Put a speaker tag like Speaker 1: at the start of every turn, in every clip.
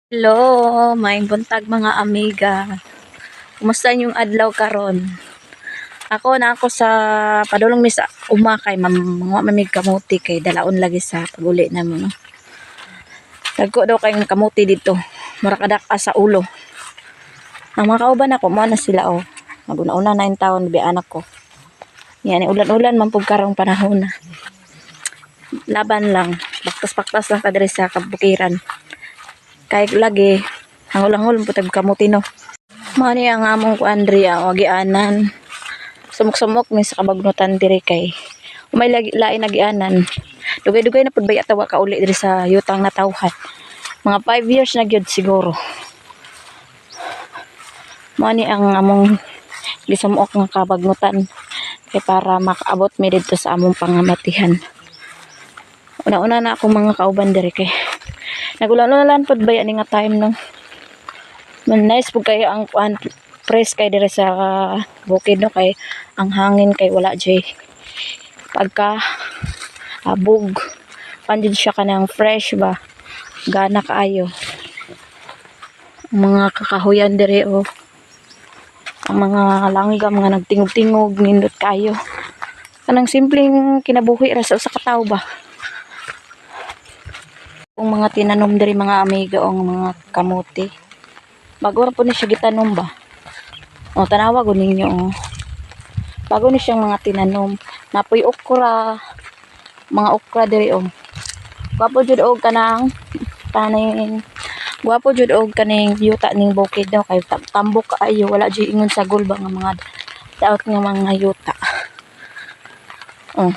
Speaker 1: Hello, maayong buntag mga amiga. Kumusta yung adlaw karon? Ako sa padulong mi sa umakay mga mamig kamuti kay dalaon lagi sa paguli namo no. Dagko daw kay kamuti dito. Mura kadak sa ulo. Ang mga kauban ako mo na sila oh. Maguna-una na yung taon bi anak ko. Yan ulan-ulan man pug karong panahon na. Laban lang, baktas-baktas lang kadiri sa kabukiran. Kay lagi hangul-hangul putag kamuti no. Mani ang among ko Andrea wagianan. Sumok-sumok ni sa kabagnutan diri kay umay lagi lain nagianan. Dugay-dugay na pud bay atawa ka uli diri sa yutang na tawhan. Mga 5 years na gyud siguro. Mani ang among gisumok nga kabagnutan kay para makaabot mi didto sa among pangamatihan. Una-una na ako mga kauban diri kay nagulan-ulan pud bay ani nga time no. Man nice pud kayo ang press kay dire sa bukid no kay ang hangin kay wala jay pagka abog pandid siya kanang fresh ba gana kaayo ang mga kakahuyan dire oh ang mga langgam nga nagtingog-tingog nindot kayo kanang simpleng kinabuhi ra sa usa ka tawo ba ang mga tinanom diri mga amiga o mga kamuti bago ra po ni siya gitanom ba o tanawa ko ninyo oh. Bago ni siyang mga tinanom napoy okra mga okra diri oh. Gwapo jud og kanang taning gwapo jud og kaning yuta ning bukid no kay tambok kaayo wala jud ingon sa gulba nga mga daot nga mga yuta oh.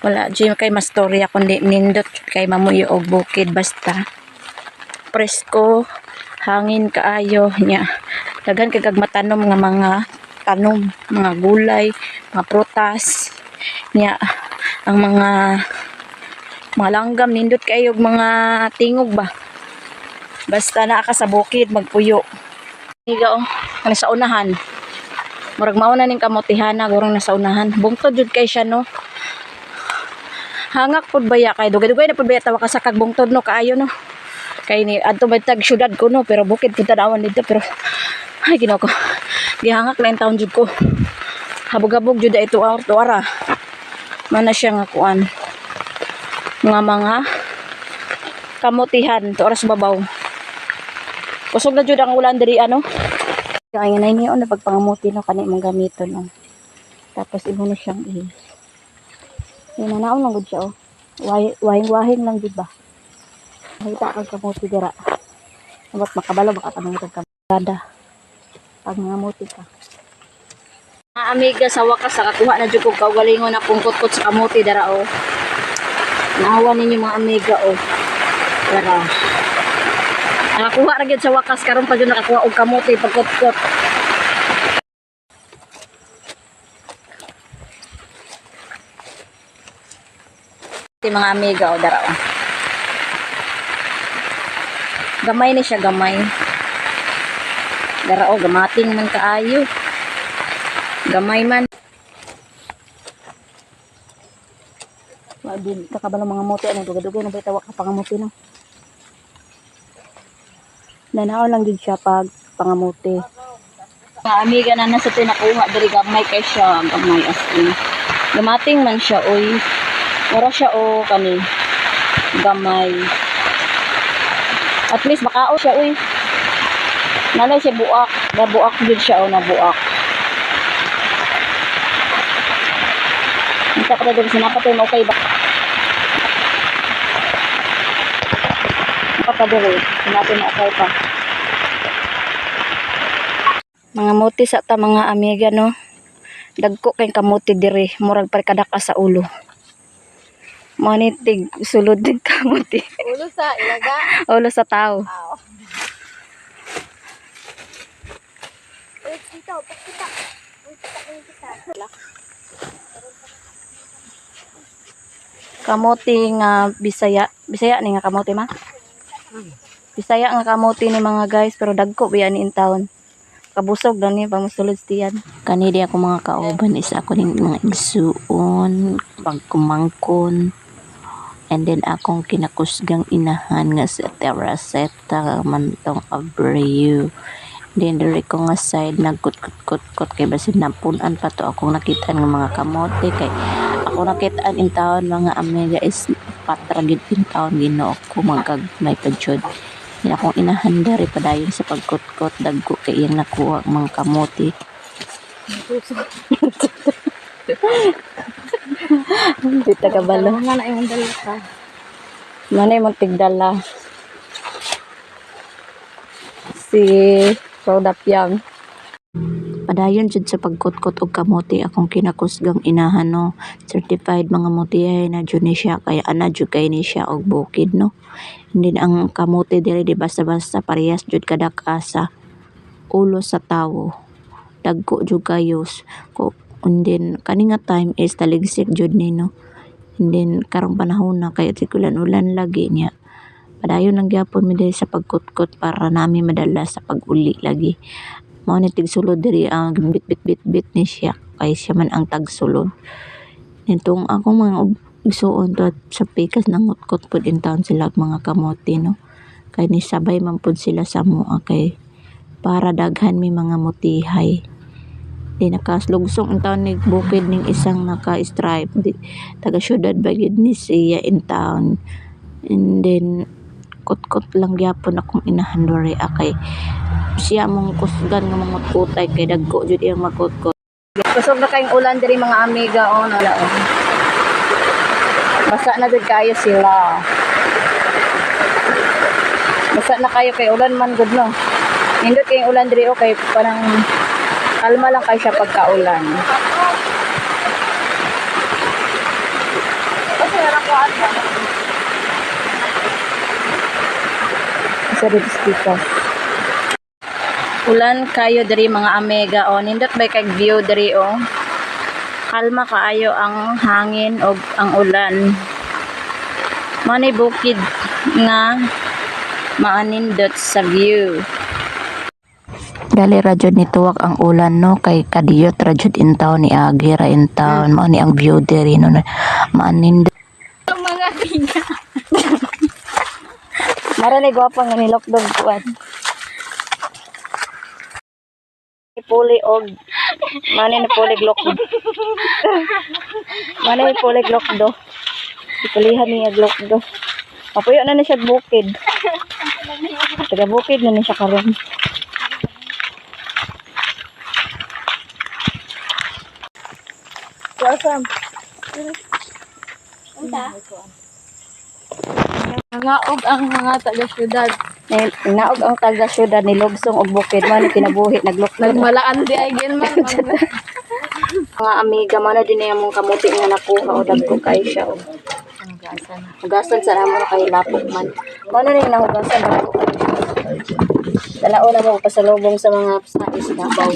Speaker 1: Wala jud kay mastorya kundi nindot kay mamuyo og bukid basta presko hangin kaayo nya daghan kay kag matanom nga mga tanom mga gulay mga prutas nya ang mga langgam nindot kayo mga tingog ba basta naa ka sa bukid magpuyo higa oh ano sa unahan murag mao na ning kamutihana gurang nasa unahan bungtod jud kay siya no hangak pud baya kay dugay-dugay na pud baya tawa ka sa kag bungtod no kaayo no kay ni adto batag syudad ko no pero bukid pud tanawan dito pero ay Ginoo ko gihangak lang taon jud ko habog-habog jud ito tuara mana siya nga kuan mga kamutihan tuara sa babaw kusog na jud ang ulan diri ano kaya na ini on pagpangamuti no kani mong gamiton no tapos imo na siyang inanaon lang gud siya oh wahing lang jud ba makita kag kamuti dira dapat makabalo baka tanong kag kamada pag nangamuti ka. Mga amiga sa wakas nakakuha na jud ko kaugalingon na pungkot-kot sa kamuti dara oh. Naawa ninyo mga amiga oh. Dara. Nakakuha ra gyud sa wakas karon pa jud nakakuha og kamuti pagkot-kot. Mga amiga oh dara oh. Gamay ni siya gamay. Dara o gamating man kaayo gamay man wag kakabalo mga mote ano dugay-dugay na bitawa ka pangamuti no nanao lang gid siya pag pangamuti mga amiga na nasa tinakuha diri gamay kay siya gamay as in gamating man siya oy wala siya o kani gamay at least makao siya oy nanay siya buak nabuak jud siya o nabuak kita pa dito sinapatay mo okay ba papadere natin okay pa mga muti sa ta mga amiga no dagko kay kamuti diri murag parkadaka sa ulo manitig sulod din kamuti
Speaker 2: ulo sa ilaga
Speaker 1: ulo sa tao kamuti nga Bisaya ni nga kamuti ma Bisaya nga kamuti ni mga guys pero dagko biya ni in town kabusog na ni pangsulod tiyan kani di ako mga kauban isa ako ning mga igsuon pagkumangkon And then akong kinakusgang inahan nga sa Terraceta man tong Abreu. Then diri ko nga side nagkut-kut-kut kay basin napunan pa to akong nakita ng mga kamote kay ako nakitaan in taon mga amiga is patragid in taon Ginoo ko magagmay pa jud. Yan akong inahan diri padayon sa pagkut-kut dagko kay iyang nakuha ang mga kamote. Hindi tagabalo.
Speaker 2: Nga na yung dala ka.
Speaker 1: Manay mong tigdala. Si Soda Piang. Padayon jud sa pagkutkot og kamote akong kinakusgang inahan no. Certified mga mutihay na jud ni siya kaya ana jud kay ni siya og bukid no. Hindi ang kamote diri di basta-basta parehas jud kadaka sa ulo sa tawo. Dagko jud kayos ko and then kani nga time is taligsik jud ni no. And then karong panahon na kay ulan lagi niya. Padayon lang gyapon mi diri sa pagkutkot para nami madala sa pag-uli lagi. Mao ni tigsulod diri ang bit ni siya kay siya man ang tagsulod. Nitong akong mga igsuon to sa pikas nangutkot pud in town sila mga kamote no. Kay ni sabay man pud sila sa mua kay para daghan mi mga mutihay. Di nakaslugsong in town ni bukid ning isang naka-stripe di taga syudad bagid ni siya in town. And then kot lang gyapon akong inahan diri akay siya mong kusgan nga mga kutay kay dagko jud iyang makutkot. Kusog na kayong ulan diri mga amiga o nala. Basa na jud kayo sila. Basa na kayo kay ulan man gud no. Nindot kayong ulan diri o kay parang kalma lang kayo siya pagka-ulan.
Speaker 2: Kasi narakuan ba?
Speaker 1: Sa dito ulan kayo diri mga amiga o nindot bay kay view diri o kalma kaayo ang hangin o ang ulan manay bukid nga maanindot sa view. Dali ra jud nituwak ang ulan no kay kadiyot ra jud in town ni agi ra in town mao ni ang view diri no maanindot
Speaker 2: Ang mga tinga.
Speaker 1: Marani gwapa nga nilokdog kuan. Puli og mani na puli glokdo. Mani puli glokdo. Ipilihan niya glokdo. Mapuyo na ni siya bukid. Taga bukid na ni siya karon.
Speaker 2: Wasam. Unta? Nangaog ang mga taga-syudad.
Speaker 1: Naog ang taga syudad ni Logsong og bukid man kinabuhi naglokdo.
Speaker 2: Nagmalaan di ay gen man.
Speaker 1: Mga amiga man na din mong kamuti nga nakuha o dagko kay siya og hugasan sa namo kay lapok man. Mano ning nahugasan dagko kay siya. Dalaon na mo pasalubong sa mga sais na baw.